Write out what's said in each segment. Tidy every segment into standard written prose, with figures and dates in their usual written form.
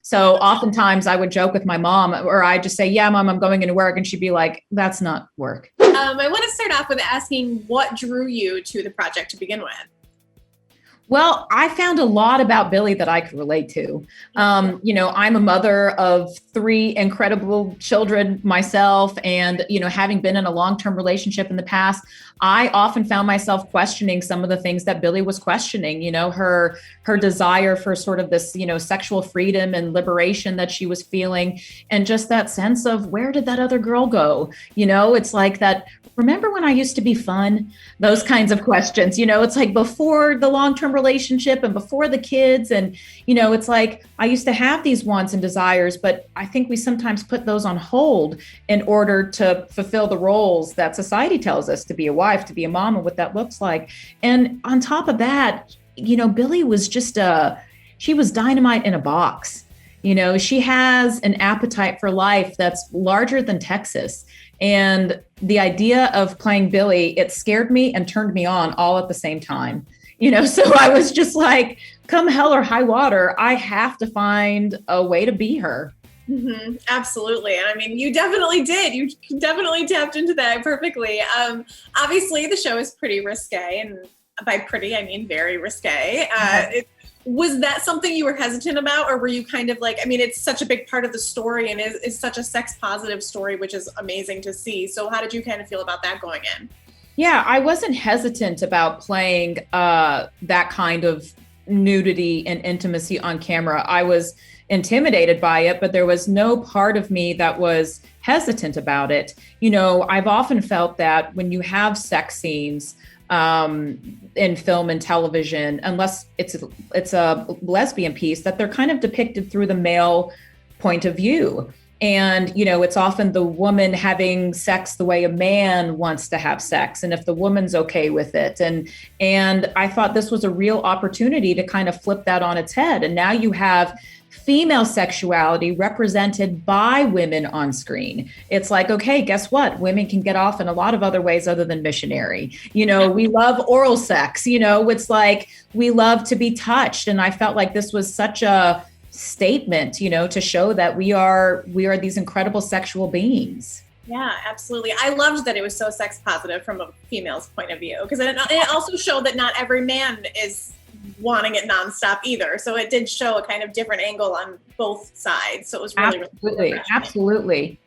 So oftentimes I would joke with my mom, or I'd just say, yeah, mom, I'm going into work. And she'd be like, that's not work. I want to start off with asking what drew you to the project to begin with? Well, I found a lot about Billy that I could relate to. I'm a mother of 3 incredible children myself. And, having been in a long-term relationship in the past, I often found myself questioning some of the things that Billy was questioning, her desire for sort of this, sexual freedom and liberation that she was feeling. And just that sense of, where did that other girl go? It's like that. Remember when I used to be fun? Those kinds of questions, it's like before the long-term relationship and before the kids. And, it's like, I used to have these wants and desires, but I think we sometimes put those on hold in order to fulfill the roles that society tells us to be a wife, to be a mom, and what that looks like. And on top of that, Billy was she was dynamite in a box. She has an appetite for life that's larger than Texas. And the idea of playing Billy, it scared me and turned me on all at the same time. So I was just like, come hell or high water, I have to find a way to be her. Mm-hmm. Absolutely. And I mean, you definitely did. You definitely tapped into that perfectly. Obviously, the show is pretty risque. And by pretty, I mean very risque. Was that something you were hesitant about, or were you kind of like, I mean, it's such a big part of the story and is such a sex positive story, which is amazing to see. So how did you kind of feel about that going in? Yeah, I wasn't hesitant about playing that kind of nudity and intimacy on camera. I was intimidated by it, but there was no part of me that was hesitant about it. I've often felt that when you have sex scenes, in film and television, unless it's a lesbian piece, that they're kind of depicted through the male point of view. And, it's often the woman having sex the way a man wants to have sex. And if the woman's okay with it. And I thought this was a real opportunity to kind of flip that on its head. And now you have female sexuality represented by women on screen. It's like, okay, guess what? Women can get off in a lot of other ways other than missionary. We love oral sex, it's like, we love to be touched. And I felt like this was such a statement, to show that we are these incredible sexual beings. Yeah, absolutely. I loved that it was so sex positive from a female's point of view, because it also showed that not every man is wanting it nonstop either. So it did show a kind of different angle on both sides. So it was really Absolutely.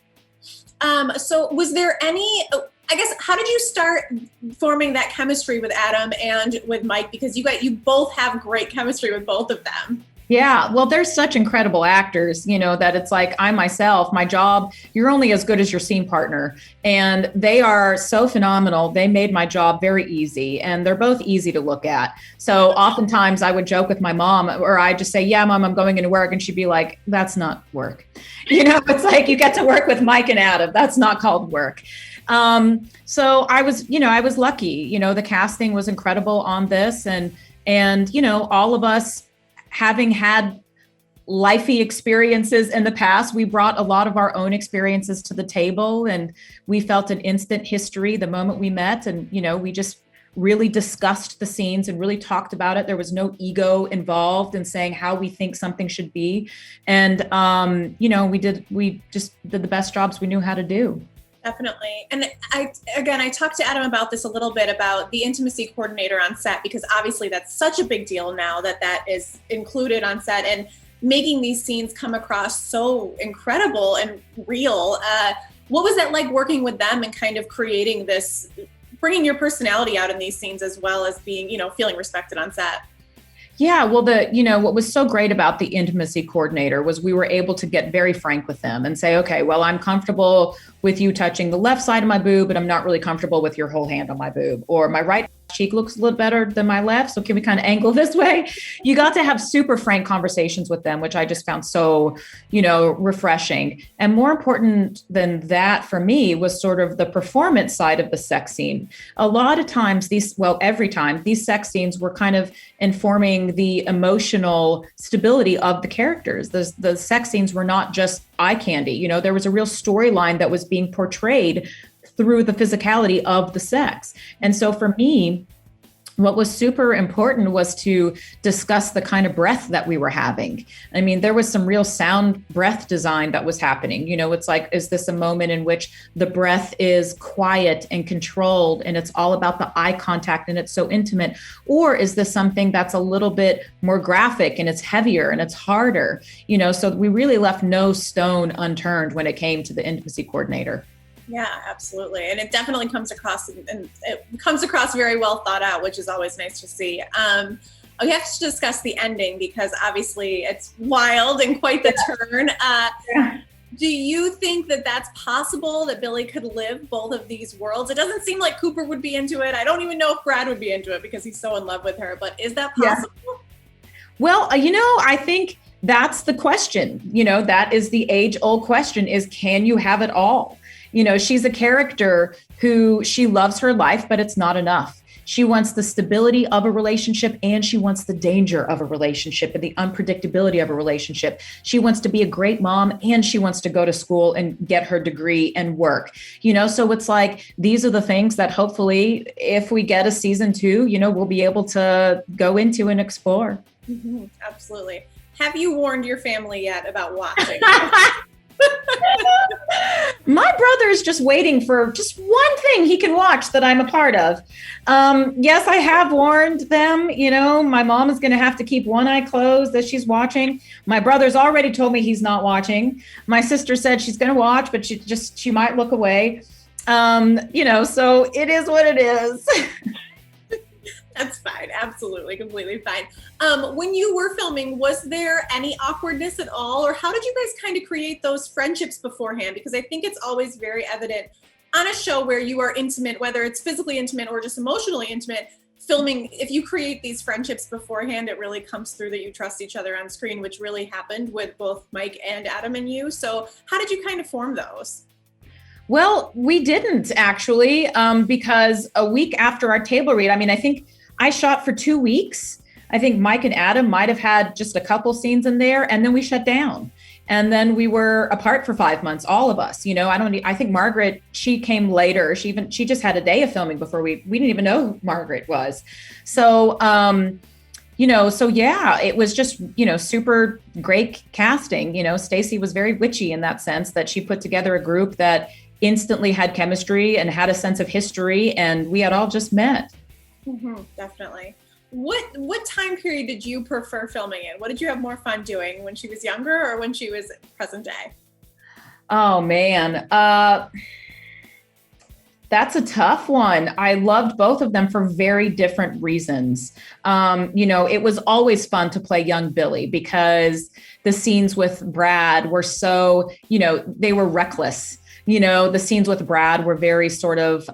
So was there any, I guess, how did you start forming that chemistry with Adam and with Mike? Because you both have great chemistry with both of them. Yeah, well, they're such incredible actors, that it's like I myself, my job, you're only as good as your scene partner. And they are so phenomenal. They made my job very easy, and they're both easy to look at. So oftentimes I would joke with my mom, or I'd just say, yeah, mom, I'm going into work. And she'd be like, that's not work. It's like, you get to work with Mike and Adam. That's not called work. So I was lucky, the casting was incredible on this, and all of us, having had lifey experiences in the past, we brought a lot of our own experiences to the table, and we felt an instant history the moment we met. And, we just really discussed the scenes and really talked about it. There was no ego involved in saying how we think something should be. And, we just did the best jobs we knew how to do. Definitely. And I talked to Adam about this a little bit, about the intimacy coordinator on set, because obviously that's such a big deal now that is included on set, and making these scenes come across so incredible and real. What was that like working with them and kind of creating this, bringing your personality out in these scenes as well as being, feeling respected on set? Yeah, well, what was so great about the intimacy coordinator was we were able to get very frank with them and say, okay, well, I'm comfortable with you touching the left side of my boob, but I'm not really comfortable with your whole hand on my boob, or my right cheek looks a little better than my left. So can we kind of angle this way? You got to have super frank conversations with them, which I just found so, refreshing. And more important than that for me was sort of the performance side of the sex scene. A lot of times every time these sex scenes were kind of informing the emotional stability of the characters. The sex scenes were not just eye candy. There was a real storyline that was being portrayed through the physicality of the sex. And so for me, what was super important was to discuss the kind of breath that we were having. I mean, there was some real sound breath design that was happening. You know, it's like, is this a moment in which the breath is quiet and controlled and it's all about the eye contact and it's so intimate? Or is this something that's a little bit more graphic and it's heavier and it's harder? You know, so we really left no stone unturned when it came to the intimacy coordinator. Yeah, absolutely. And it definitely comes across, and it comes across very well thought out, which is always nice to see. We have to discuss the ending because obviously it's wild and quite the turn. Do you think that that's possible, that Billy could live both of these worlds? It doesn't seem like Cooper would be into it. I don't even know if Brad would be into it because he's so in love with her, but is that possible? Yeah. Well, you know, I think that's the question. You know, that is the age-old question, is can you have it all? You know, she's a character who she loves her life, but it's not enough. She wants the stability of a relationship and she wants the danger of a relationship and the unpredictability of a relationship. She wants to be a great mom and she wants to go to school and get her degree and work, you know, so it's like, these are the things that hopefully if we get a season 2, you know, we'll be able to go into and explore. Mm-hmm, absolutely. Have you warned your family yet about watching? My brother is just waiting for just one thing he can watch that I'm a part of. Yes, I have warned them. You know, my mom is going to have to keep one eye closed as she's watching. My brother's already told me he's not watching. My sister said she's going to watch, but she might look away. You know, so it is what it is. That's fine. Absolutely. Completely fine. When you were filming, was there any awkwardness at all? Or how did you guys kind of create those friendships beforehand? Because I think it's always very evident on a show where you are intimate, whether it's physically intimate or just emotionally intimate, filming, if you create these friendships beforehand, it really comes through that you trust each other on screen, which really happened with both Mike and Adam and you. So how did you kind of form those? Well, we didn't actually, because a week after our table read, I mean, I think I shot for 2 weeks. I think Mike and Adam might have had just a couple scenes in there, and then we shut down. And then we were apart for 5 months, all of us. You know, I think Margaret, she came later. She just had a day of filming before we didn't even know who Margaret was. So, you know, so yeah, it was just, you know, super great casting. You know, Stacey was very witchy in that sense that she put together a group that instantly had chemistry and had a sense of history, and we had all just met. Mm-hmm, definitely. What time period did you prefer filming in? What did you have more fun doing, when she was younger or when she was present day? Oh man, that's a tough one. I loved both of them for very different reasons. You know, it was always fun to play young Billy because the scenes with Brad were so, you know, they were reckless. You know, the scenes with Brad were very sort of,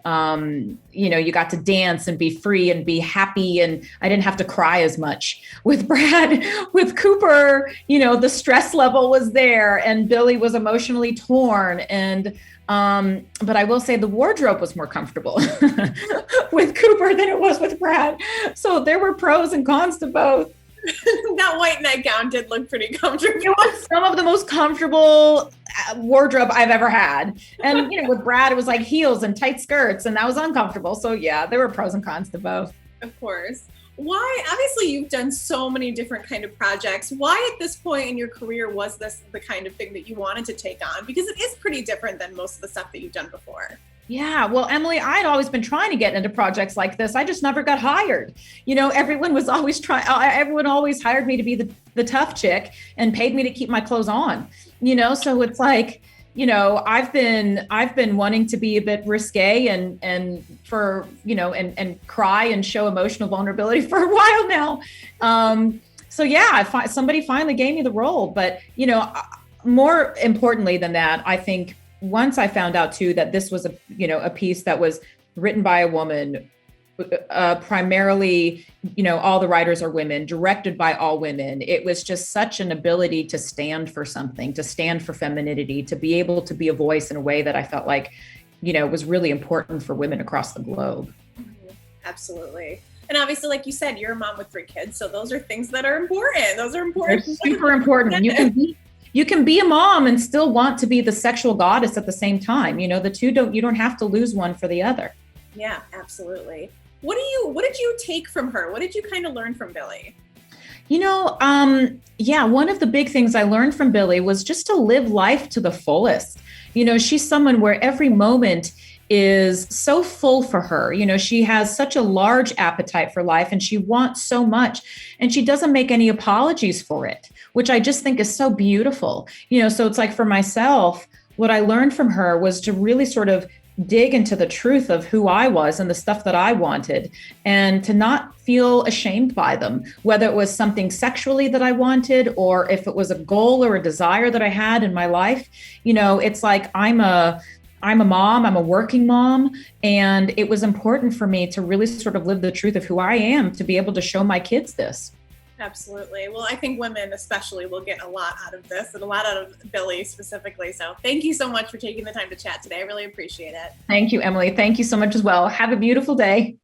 you know, you got to dance and be free and be happy. And I didn't have to cry as much with Brad. With Cooper, you know, the stress level was there and Billy was emotionally torn. And, but I will say the wardrobe was more comfortable with Cooper than it was with Brad. So there were pros and cons to both. That white nightgown did look pretty comfortable. It was some of the most comfortable wardrobe I've ever had. And, you know, with Brad, it was like heels and tight skirts, and that was uncomfortable. So yeah, there were pros and cons to both. Of course. Why, obviously you've done so many different kind of projects. Why at this point in your career was this the kind of thing that you wanted to take on? Because it is pretty different than most of the stuff that you've done before. Yeah, well, Emily, I'd always been trying to get into projects like this. I just never got hired. You know, everyone was always everyone always hired me to be the tough chick and paid me to keep my clothes on, you know? So it's like, you know, I've been wanting to be a bit risque and for, you know, and cry and show emotional vulnerability for a while now. So yeah, somebody finally gave me the role, but, you know, more importantly than that, I think once I found out too that this was a piece that was written by a woman, primarily, you know, all the writers are women, directed by all women. It was just such an ability to stand for something, to stand for femininity, to be able to be a voice in a way that I felt like, you know, was really important for women across the globe. Absolutely. And obviously, like you said, you're a mom with 3 kids. So those are things that are important. Those are important. They're super important. You can be a mom and still want to be the sexual goddess at the same time. You know, you don't have to lose one for the other. Yeah, absolutely. What did you take from her? What did you kind of learn from Billie? Yeah, one of the big things I learned from Billie was just to live life to the fullest. She's someone where every moment is so full for her. She has such a large appetite for life and she wants so much, and she doesn't make any apologies for it, which I just think is so beautiful. So it's like for myself, what I learned from her was to really sort of dig into the truth of who I was and the stuff that I wanted, and to not feel ashamed by them, whether it was something sexually that I wanted or if it was a goal or a desire that I had in my life. It's like I'm a mom, I'm a working mom, and it was important for me to really sort of live the truth of who I am, to be able to show my kids this. Absolutely. Well, I think women especially will get a lot out of this, and a lot out of Billie specifically. So thank you so much for taking the time to chat today. I really appreciate it. Thank you, Emily. Thank you so much as well. Have a beautiful day.